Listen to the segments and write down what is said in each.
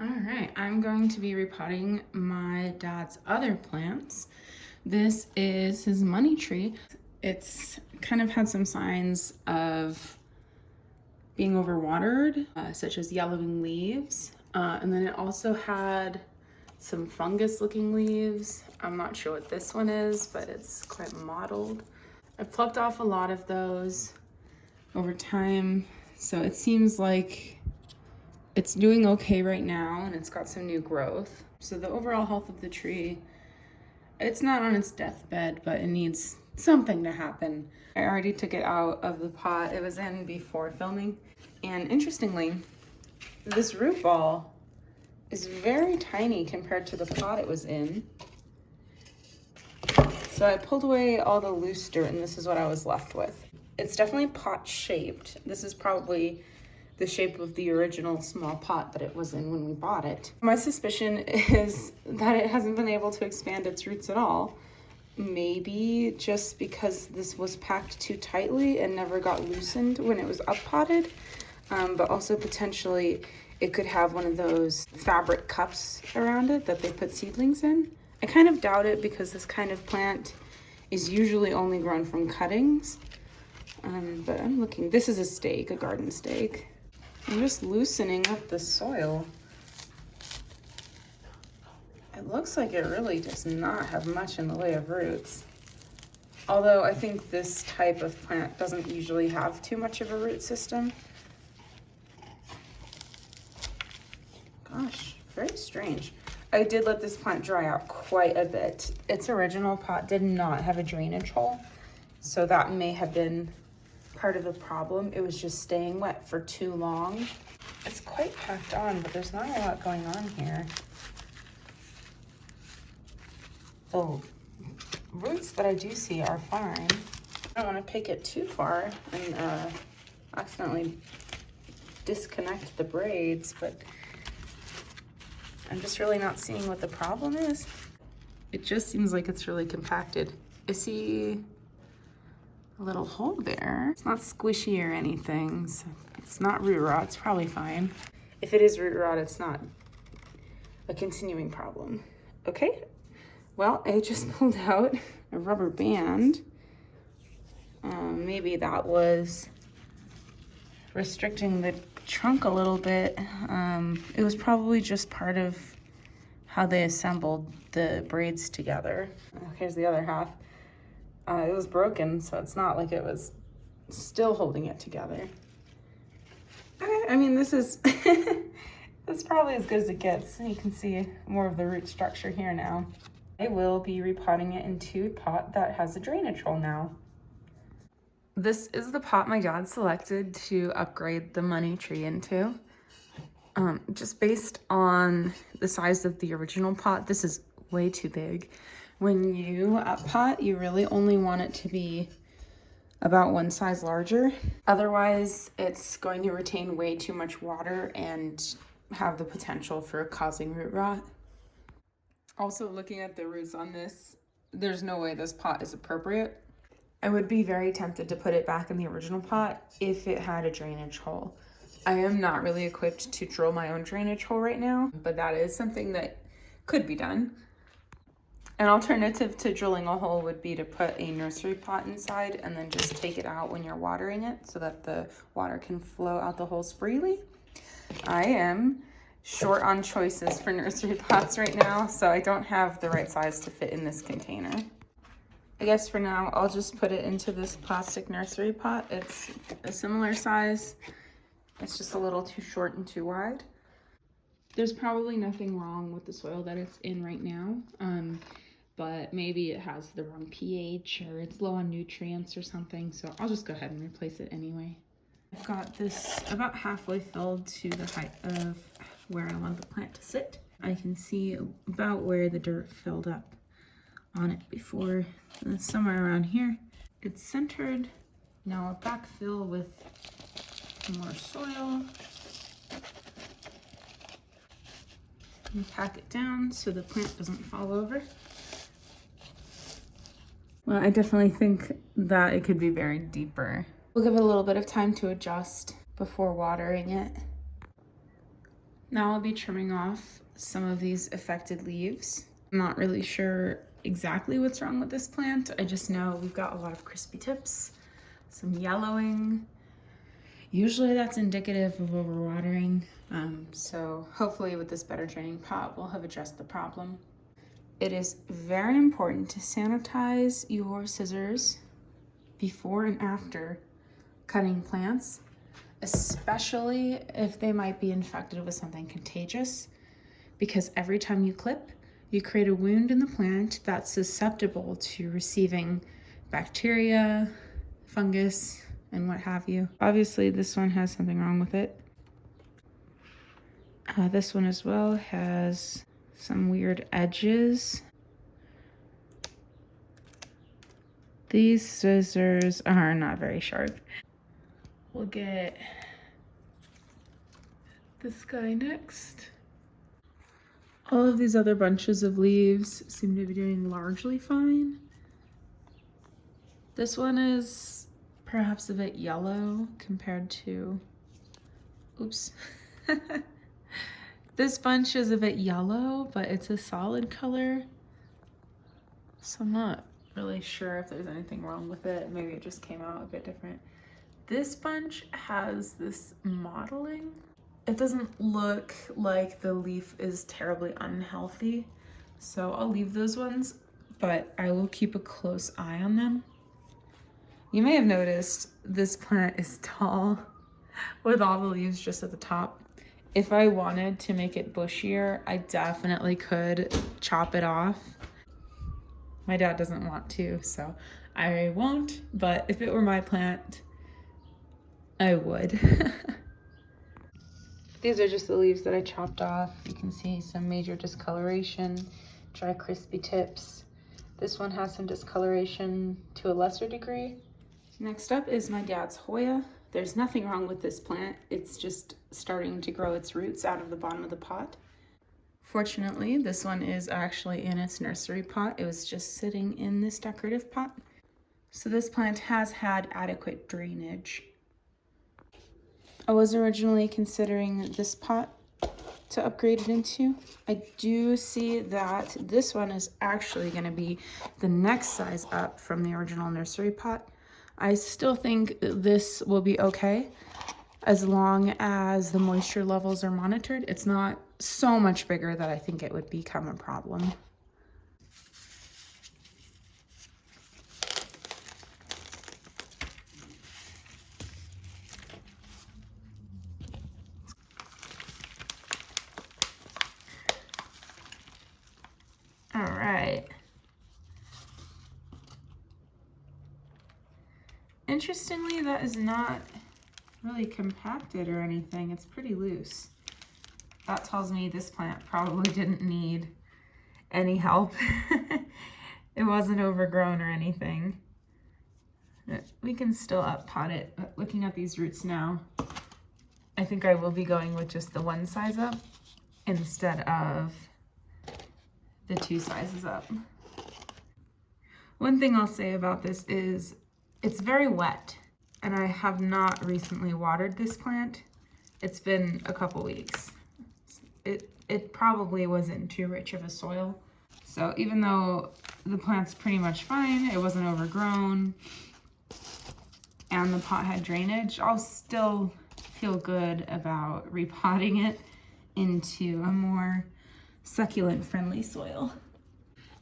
All right, I'm going to be repotting my dad's other plants. This is his money tree. It's kind of had some signs of being overwatered, such as yellowing leaves. And then it also had some fungus looking leaves. I'm not sure what this one is, but it's quite mottled. I plucked off a lot of those over time. So it seems like it's doing okay right now, and it's got some new growth. So the overall health of the tree, it's not on its deathbed, but it needs something to happen. I already took it out of the pot it was in before filming. And interestingly, this root ball is very tiny compared to the pot it was in. So I pulled away all the loose dirt, and this is what I was left with. It's definitely pot shaped. This is probably the shape of the original small pot that it was in when we bought it. My suspicion is that it hasn't been able to expand its roots at all. Maybe just because this was packed too tightly and never got loosened when it was up potted, but also potentially it could have one of those fabric cups around it that they put seedlings in. I kind of doubt it because this kind of plant is usually only grown from cuttings. But I'm looking, this is a stake, a garden stake. I'm just loosening up the soil. It looks like it really does not have much in the way of roots. Although I think this type of plant doesn't usually have too much of a root system. Gosh, very strange. I did let this plant dry out quite a bit. Its original pot did not have a drainage hole, so that may have been part of the problem. It was just staying wet for too long. It's quite packed on, but there's not a lot going on here. The roots that I do see are fine. I don't want to pick it too far and accidentally disconnect the braids, but I'm just really not seeing what the problem is. It just seems like it's really compacted. I see a little hole there. It's not squishy or anything, so it's not root rot. It's probably fine. If it is root rot, it's not a continuing problem. Okay, well, I just pulled out a rubber band. Maybe that was restricting the trunk a little bit. It was probably just part of how they assembled the braids together. Here's the other half. It was broken, so it's not like it was still holding it together. Okay, I mean, this is that's probably as good as it gets. You can see more of the root structure here now. I will be repotting it into a pot that has a drainage hole now. This is the pot my dad selected to upgrade the money tree into. Just based on the size of the original pot, this is way too big. When you up pot, you really only want it to be about one size larger. Otherwise, it's going to retain way too much water and have the potential for causing root rot. Also, looking at the roots on this, there's no way this pot is appropriate. I would be very tempted to put it back in the original pot if it had a drainage hole. I am not really equipped to drill my own drainage hole right now, but that is something that could be done. An alternative to drilling a hole would be to put a nursery pot inside and then just take it out when you're watering it so that the water can flow out the holes freely. I am short on choices for nursery pots right now, so I don't have the right size to fit in this container. I guess for now, I'll just put it into this plastic nursery pot. It's a similar size. It's just a little too short and too wide. There's probably nothing wrong with the soil that it's in right now, but maybe it has the wrong pH or it's low on nutrients or something, so I'll just go ahead and replace it anyway. I've got this about halfway filled to the height of where I want the plant to sit. I can see about where the dirt filled up on it before, somewhere around here. It's centered. Now I'll backfill with more soil and pack it down so the plant doesn't fall over. Well, I definitely think that it could be buried deeper. We'll give it a little bit of time to adjust before watering it. Now I'll be trimming off some of these affected leaves. I'm not really sure exactly what's wrong with this plant. I just know we've got a lot of crispy tips, some yellowing. Usually that's indicative of overwatering. So hopefully with this better draining pot, we'll have addressed the problem. It is very important to sanitize your scissors before and after cutting plants, especially if they might be infected with something contagious, because every time you clip, you create a wound in the plant that's susceptible to receiving bacteria, fungus, and what have you. Obviously, this one has something wrong with it. This one as well has some weird edges. These scissors are not very sharp. We'll get this guy next. All of these other bunches of leaves seem to be doing largely fine. This one is perhaps a bit yellow compared to, oops. This bunch is a bit yellow, but it's a solid color. So I'm not really sure if there's anything wrong with it. Maybe it just came out a bit different. This bunch has this mottling. It doesn't look like the leaf is terribly unhealthy, so I'll leave those ones, but I will keep a close eye on them. You may have noticed this plant is tall with all the leaves just at the top. If I wanted to make it bushier, I definitely could chop it off. My dad doesn't want to, so I won't, but if it were my plant, I would. These are just the leaves that I chopped off. You can see some major discoloration, dry crispy tips. This one has some discoloration to a lesser degree. Next up is my dad's Hoya. There's nothing wrong with this plant. It's just starting to grow its roots out of the bottom of the pot. Fortunately, this one is actually in its nursery pot. It was just sitting in this decorative pot. So this plant has had adequate drainage. I was originally considering this pot to upgrade it into. I do see that this one is actually going to be the next size up from the original nursery pot. I still think this will be okay as long as the moisture levels are monitored. It's not so much bigger that I think it would become a problem. All right. Interestingly, that is not really compacted or anything. It's pretty loose. That tells me this plant probably didn't need any help. It wasn't overgrown or anything. We can still up pot it, but looking at these roots now, I think I will be going with just the one size up instead of the two sizes up. One thing I'll say about this is it's very wet, and I have not recently watered this plant. It's been a couple weeks. It probably wasn't too rich of a soil. So even though the plant's pretty much fine, it wasn't overgrown, and the pot had drainage, I'll still feel good about repotting it into a more succulent friendly soil.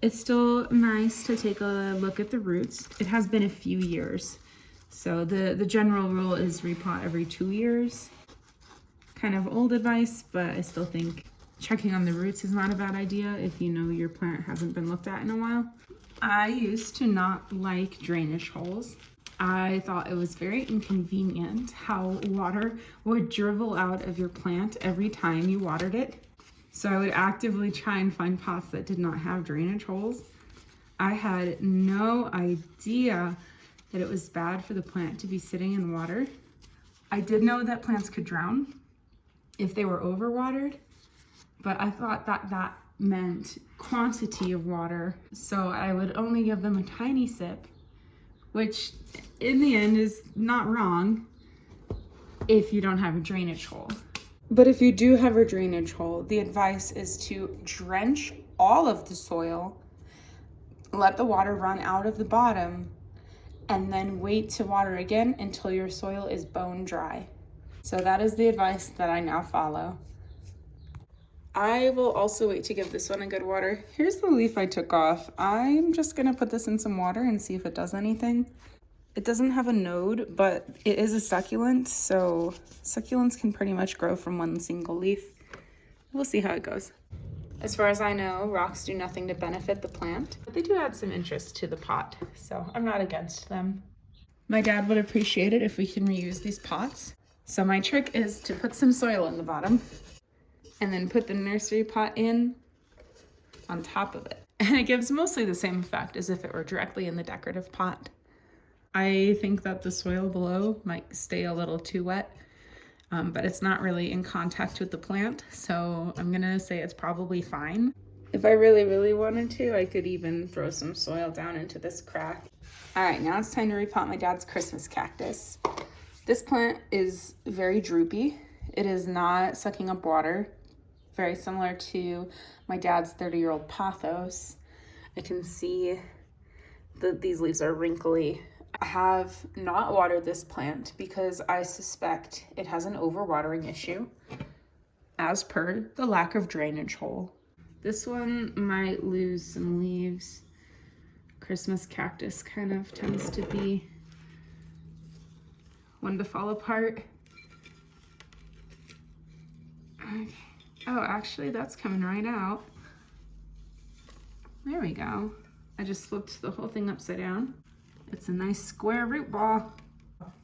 It's still nice to take a look at the roots. It has been a few years. So the general rule is repot every 2 years. Kind of old advice, but I still think checking on the roots is not a bad idea if you know your plant hasn't been looked at in a while. I used to not like drainage holes. I thought it was very inconvenient how water would dribble out of your plant every time you watered it. So I would actively try and find pots that did not have drainage holes. I had no idea that it was bad for the plant to be sitting in water. I did know that plants could drown if they were overwatered, but I thought that that meant quantity of water. So I would only give them a tiny sip, which in the end is not wrong if you don't have a drainage hole. But if you do have a drainage hole, the advice is to drench all of the soil, let the water run out of the bottom, and then wait to water again until your soil is bone dry. So that is the advice that I now follow. I will also wait to give this one a good water. Here's the leaf I took off. I'm just gonna put this in some water and see if it does anything. It doesn't have a node, but it is a succulent, so succulents can pretty much grow from one single leaf. We'll see how it goes. As far as I know, rocks do nothing to benefit the plant, but they do add some interest to the pot, so I'm not against them. My dad would appreciate it if we can reuse these pots. So my trick is to put some soil in the bottom and then put the nursery pot in on top of it. And it gives mostly the same effect as if it were directly in the decorative pot. I think that the soil below might stay a little too wet, but it's not really in contact with the plant, so I'm gonna say it's probably fine. If I really, really wanted to, I could even throw some soil down into this crack. All right, now it's time to repot my dad's Christmas cactus. This plant is very droopy. It is not sucking up water, very similar to my dad's 30-year-old pothos. I can see that these leaves are wrinkly. I have not watered this plant because I suspect it has an overwatering issue, as per the lack of drainage hole. This one might lose some leaves. Christmas cactus kind of tends to be one to fall apart. Okay. Oh, actually that's coming right out. There we go. I just flipped the whole thing upside down. It's a nice square root ball.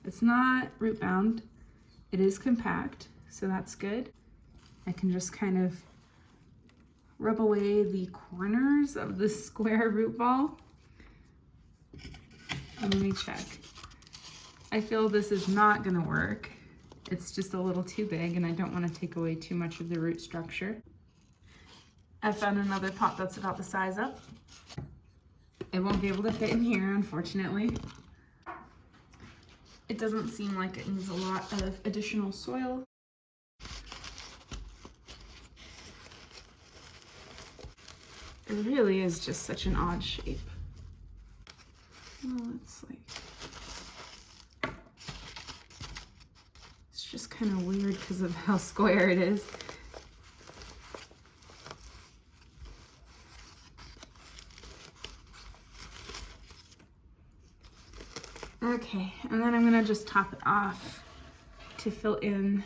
It's not root bound. It is compact, so that's good. I can just kind of rub away the corners of the square root ball. And let me check. I feel this is not gonna work. It's just a little too big and I don't want to take away too much of the root structure. I found another pot that's about the size up. It won't be able to fit in here, unfortunately. It doesn't seem like it needs a lot of additional soil. It really is just such an odd shape. Well, it's like, it's just kind of weird because of how square it is. Okay, and then I'm gonna just top it off to fill in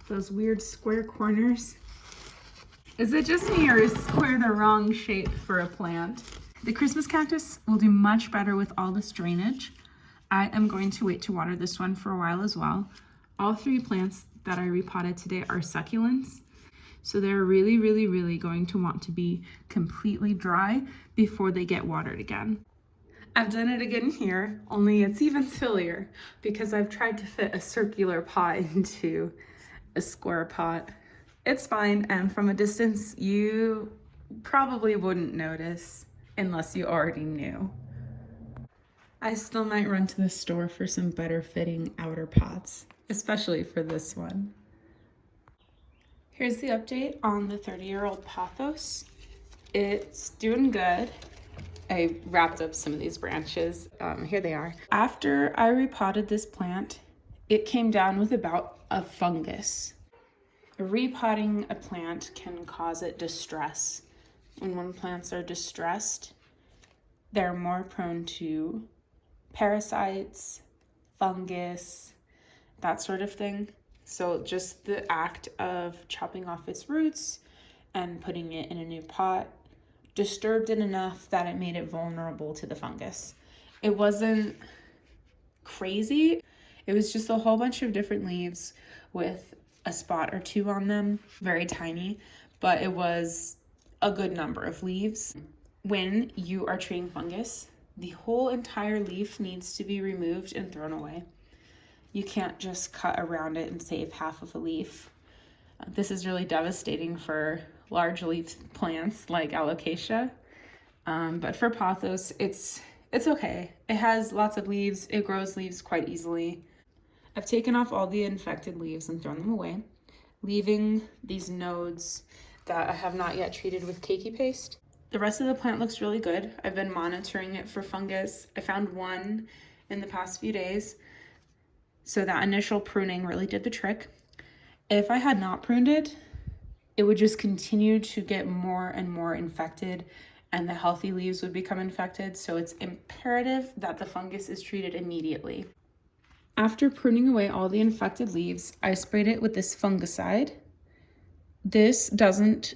those weird square corners. Is it just me or is square the wrong shape for a plant? The Christmas cactus will do much better with all this drainage. I am going to wait to water this one for a while as well. All three plants that I repotted today are succulents, so they're really, really, really going to want to be completely dry before they get watered again. I've done it again here, only it's even sillier because I've tried to fit a circular pot into a square pot. It's fine, and from a distance, you probably wouldn't notice unless you already knew. I still might run to the store for some better fitting outer pots, especially for this one. Here's the update on the 30-year-old pothos. It's doing good. I wrapped up some of these branches. Here they are. After I repotted this plant, it came down with about a fungus. Repotting a plant can cause it distress. When plants are distressed, they're more prone to parasites, fungus, that sort of thing. So just the act of chopping off its roots and putting it in a new pot disturbed it enough that it made it vulnerable to the fungus. It wasn't crazy. It was just a whole bunch of different leaves with a spot or two on them, very tiny, but it was a good number of leaves. When you are treating fungus, the whole entire leaf needs to be removed and thrown away. You can't just cut around it and save half of a leaf. This is really devastating for large leaf plants like alocasia, but for pothos, it's okay. It has lots of leaves. It grows leaves quite easily. I've taken off all the infected leaves and thrown them away, leaving these nodes that I have not yet treated with cakey paste. The rest of the plant looks really good. I've been monitoring it for fungus. I found one in the past few days. So that initial pruning really did the trick. If I had not pruned it, it would just continue to get more and more infected, and the healthy leaves would become infected. So it's imperative that the fungus is treated immediately. After pruning away all the infected leaves, I sprayed it with this fungicide. This doesn't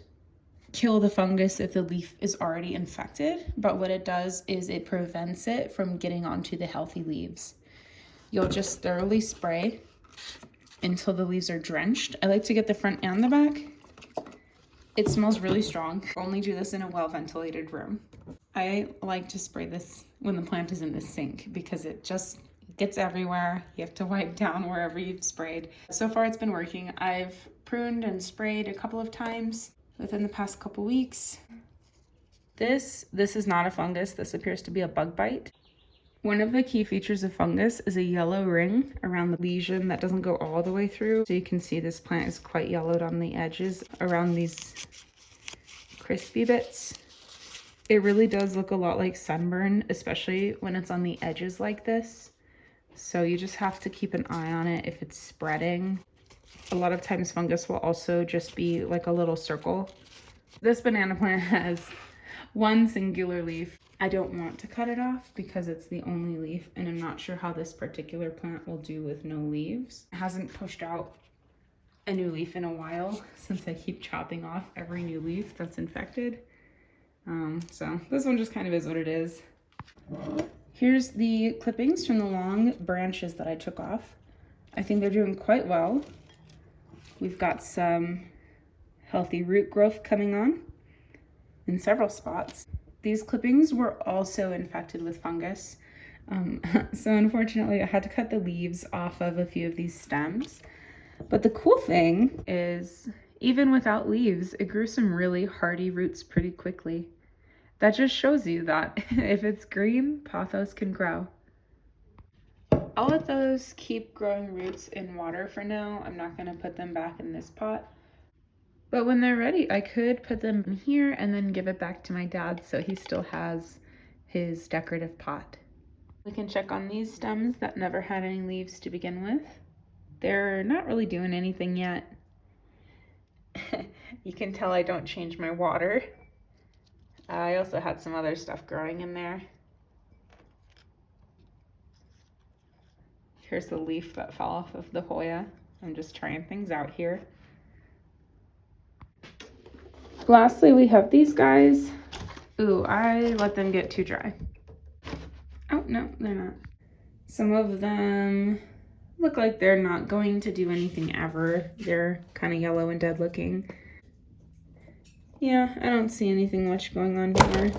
kill the fungus if the leaf is already infected, but what it does is it prevents it from getting onto the healthy leaves. You'll just thoroughly spray until the leaves are drenched. I like to get the front and the back. It smells really strong. Only do this in a well-ventilated room. I like to spray this when the plant is in the sink because it just gets everywhere. You have to wipe down wherever you've sprayed. So far it's been working. I've pruned and sprayed a couple of times within the past couple weeks. This is not a fungus. This appears to be a bug bite. One of the key features of fungus is a yellow ring around the lesion that doesn't go all the way through. So you can see this plant is quite yellowed on the edges around these crispy bits. It really does look a lot like sunburn, especially when it's on the edges like this. So you just have to keep an eye on it if it's spreading. A lot of times fungus will also just be like a little circle. This banana plant has one singular leaf. I don't want to cut it off because it's the only leaf, and I'm not sure how this particular plant will do with no leaves. It hasn't pushed out a new leaf in a while since I keep chopping off every new leaf that's infected. So this one just kind of is what it is. Here's the clippings from the long branches that I took off. I think they're doing quite well. We've got some healthy root growth coming on in several spots. These clippings were also infected with fungus. So unfortunately I had to cut the leaves off of a few of these stems. But the cool thing is, even without leaves, it grew some really hardy roots pretty quickly. That just shows you that if it's green, pothos can grow. I'll let those keep growing roots in water for now. I'm not going to put them back in this pot. But when they're ready, I could put them in here and then give it back to my dad so he still has his decorative pot. We can check on these stems that never had any leaves to begin with. They're not really doing anything yet. You can tell I don't change my water. I also had some other stuff growing in there. Here's the leaf that fell off of the Hoya. I'm just trying things out here. Lastly, we have these guys. Ooh, I let them get too dry. Oh, no, they're not. Some of them look like they're not going to do anything ever. They're kind of yellow and dead looking. Yeah, I don't see anything much going on here.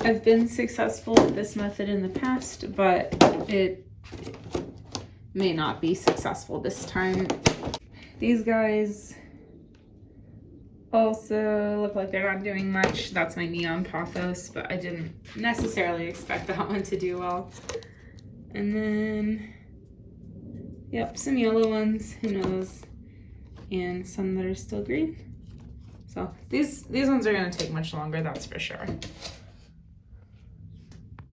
I've been successful with this method in the past, but it may not be successful this time. These guys also look like they're not doing much. That's my neon pothos, but I didn't necessarily expect that one to do well. And then, yep, some yellow ones, who knows, and some that are still green. So these ones are gonna take much longer, that's for sure.